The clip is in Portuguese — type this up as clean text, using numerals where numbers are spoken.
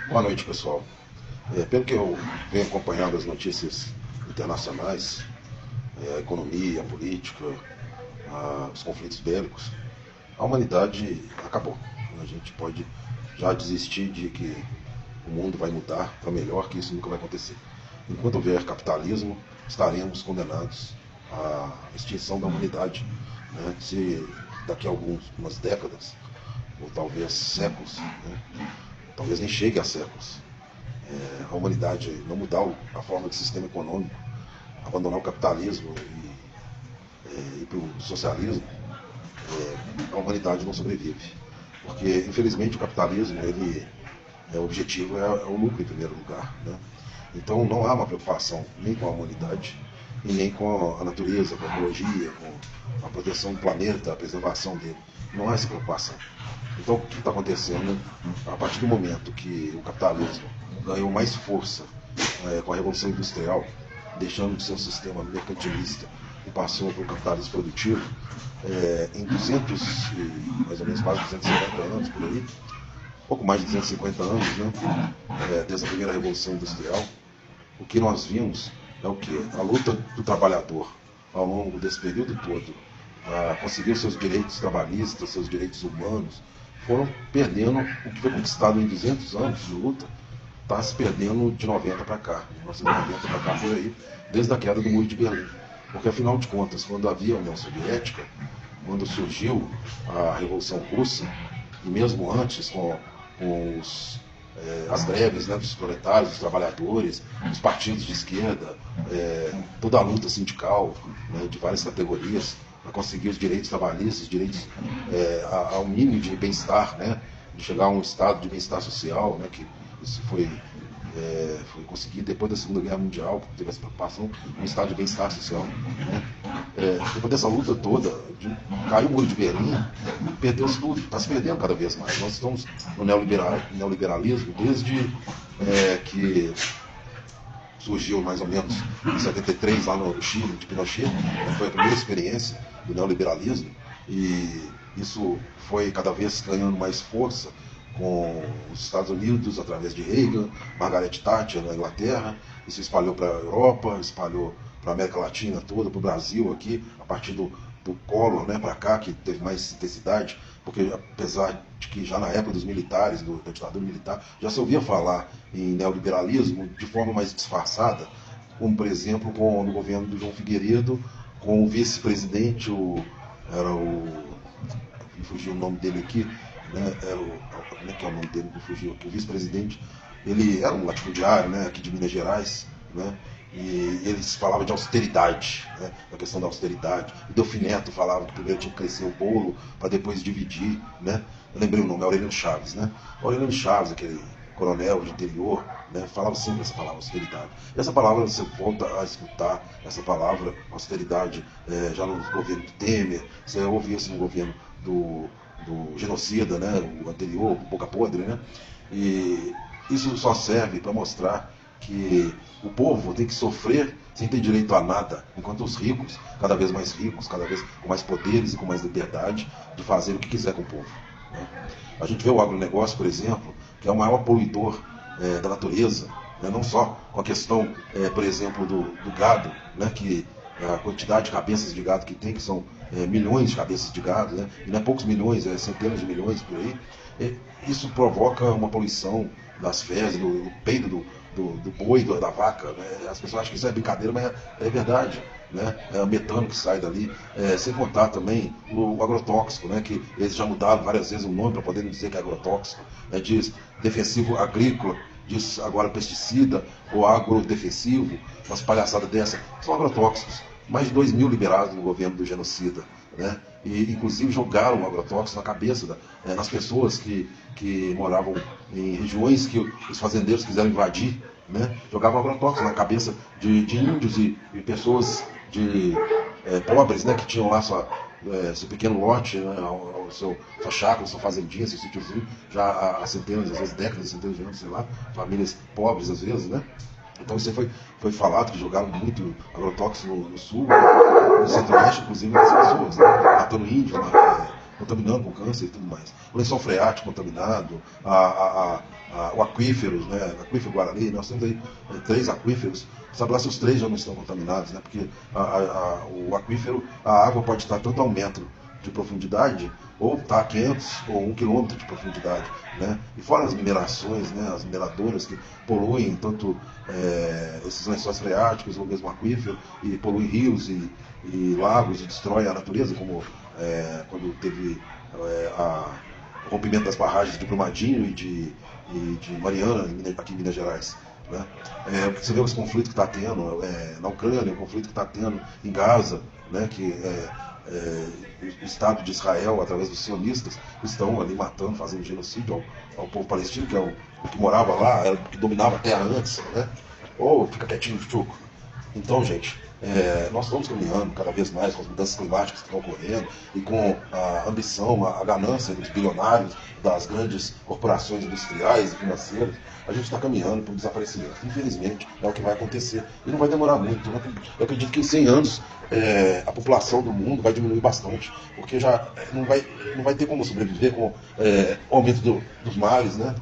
Boa noite, pessoal. Pelo que eu venho acompanhando as notícias internacionais, a economia, a política, os conflitos bélicos, a humanidade acabou. A gente pode já desistir de que o mundo vai mudar para melhor, que isso nunca vai acontecer. Enquanto houver capitalismo, estaremos condenados à extinção da humanidade. Né? Se daqui a algumas décadas, ou talvez séculos, né? Talvez nem chegue a séculos, a humanidade não mudar a forma de sistema econômico, abandonar o capitalismo e ir para o socialismo, a humanidade não sobrevive. Porque, infelizmente, o capitalismo, o objetivo é o lucro em primeiro lugar. Né? Então não há uma preocupação nem com a humanidade e nem com a natureza, com a ecologia, com a proteção do planeta, a preservação dele. Não há essa preocupação. Então o que está acontecendo a partir do momento que o capitalismo ganhou mais força com a Revolução Industrial, deixando de ser um sistema mercantilista e passou para o capitalismo produtivo, em 200, mais ou menos quase 250 anos por aí, pouco mais de 250 anos, né, desde a primeira Revolução Industrial, o que nós vimos é o que? A luta do trabalhador ao longo desse período todo para conseguir os seus direitos trabalhistas, seus direitos humanos, foram perdendo o que foi conquistado em 200 anos de luta, está se perdendo de 90 para cá, de 1990 para cá por aí, desde a queda do Muro de Berlim. Porque, afinal de contas, quando havia a União Soviética, quando surgiu a Revolução Russa, e mesmo antes com as greves, né, dos proletários, dos trabalhadores, dos partidos de esquerda, toda a luta sindical, né, de várias categorias, para conseguir os direitos trabalhistas, direitos ao mínimo de bem-estar, né, de chegar a um estado de bem-estar social, né, que isso foi conseguido depois da Segunda Guerra Mundial, porque teve essa preocupação, um estado de bem-estar social. Né. Depois dessa luta toda, caiu o Muro de Berlim, perdeu-se tudo, está se perdendo cada vez mais. Nós estamos no neoliberalismo desde que surgiu mais ou menos em 73 lá no Chile, de Pinochet, né, foi a primeira experiência do neoliberalismo, e isso foi cada vez ganhando mais força com os Estados Unidos, através de Reagan, Margaret Thatcher na Inglaterra, isso espalhou para a Europa, espalhou para a América Latina toda, para o Brasil aqui, a partir do Collor, né, para cá, que teve mais intensidade, porque apesar de que já na época dos militares, da ditadura militar, já se ouvia falar em neoliberalismo de forma mais disfarçada, como por exemplo no governo do João Figueiredo, com o vice-presidente, me fugiu o nome dele aqui, né, como é que é o nome dele que fugiu aqui? O vice-presidente, ele era um latifundiário, né, aqui de Minas Gerais, né, e eles falavam de austeridade, né, da questão da austeridade. O Delfim Neto falava que primeiro tinha que crescer o bolo para depois dividir, né. Eu lembrei o nome, Aureliano Chaves, né. Aureliano Chaves, aquele coronel de interior, né, falava sempre essa palavra, austeridade. E essa palavra, você volta a escutar essa palavra, austeridade, já no governo do Temer, você ouvia isso no governo do genocida, né, o anterior, o Boca Podre, né, e isso só serve para mostrar que o povo tem que sofrer sem ter direito a nada, enquanto os ricos, cada vez mais ricos, cada vez com mais poderes e com mais liberdade de fazer o que quiser com o povo. Né. A gente vê o agronegócio, por exemplo, que é o maior poluidor da natureza, né, não só com a questão, por exemplo, do gado, né, que a quantidade de cabeças de gado que tem, que são milhões de cabeças de gado, né, e não é poucos milhões, é centenas de milhões por aí, isso provoca uma poluição das fezes, do peido do boi, da vaca. Né? As pessoas acham que isso é brincadeira, mas é verdade. Né? É o metano que sai dali, sem contar também o agrotóxico, né? Que eles já mudaram várias vezes o nome para poder dizer que é agrotóxico, né? Diz defensivo agrícola, diz agora pesticida ou agrodefensivo, umas palhaçadas dessa, são agrotóxicos. Mais de 2.000 liberados no governo do genocida, né? E inclusive jogaram o agrotóxico na cabeça nas pessoas que moravam em regiões que os fazendeiros quiseram invadir, né? Jogavam agrotóxico na cabeça de índios e pessoas pobres, né? Que tinham lá seu pequeno lote, né? Sua chácara, sua fazendinha, seu sítiozinho, já há centenas, às vezes décadas, centenas de anos, sei lá, famílias pobres às vezes, né? Então isso aí foi falado que jogaram muito agrotóxico no sul, no centro-oeste, inclusive nas pessoas, né? Matando índio, contaminando com câncer e tudo mais. O lençol freático contaminado, a o aquíferos, né? Aquífero Guarani, nós temos aí 3 aquíferos. Sabe lá se os 3 já não estão contaminados, né? Porque o aquífero, a água pode estar tanto a 1 metro de profundidade, ou está a 500 ou 1 quilômetro de profundidade, né? E fora as minerações, né? As mineradoras que poluem tanto esses lençóis freáticos ou mesmo aquífero, e poluem rios e lagos e destroem a natureza, como quando teve o rompimento das barragens de Brumadinho e de Mariana, aqui em Minas Gerais. Né? Você vê os conflitos que está tendo na Ucrânia, o conflito que está tendo em Gaza, né? Que o Estado de Israel, através dos sionistas, estão ali matando, fazendo genocídio ao povo palestino, que é o que morava lá, era o que dominava a terra antes. Né? Ou fica quietinho, chuco. Então, gente, nós estamos caminhando cada vez mais com as mudanças climáticas que estão ocorrendo e com a ambição, a ganância dos bilionários, das grandes corporações industriais e financeiras. A gente está caminhando para o desaparecimento. Infelizmente, é o que vai acontecer. E não vai demorar muito. Né? Eu acredito que em 100 anos a população do mundo vai diminuir bastante, porque já não vai ter como sobreviver com o aumento dos mares, né?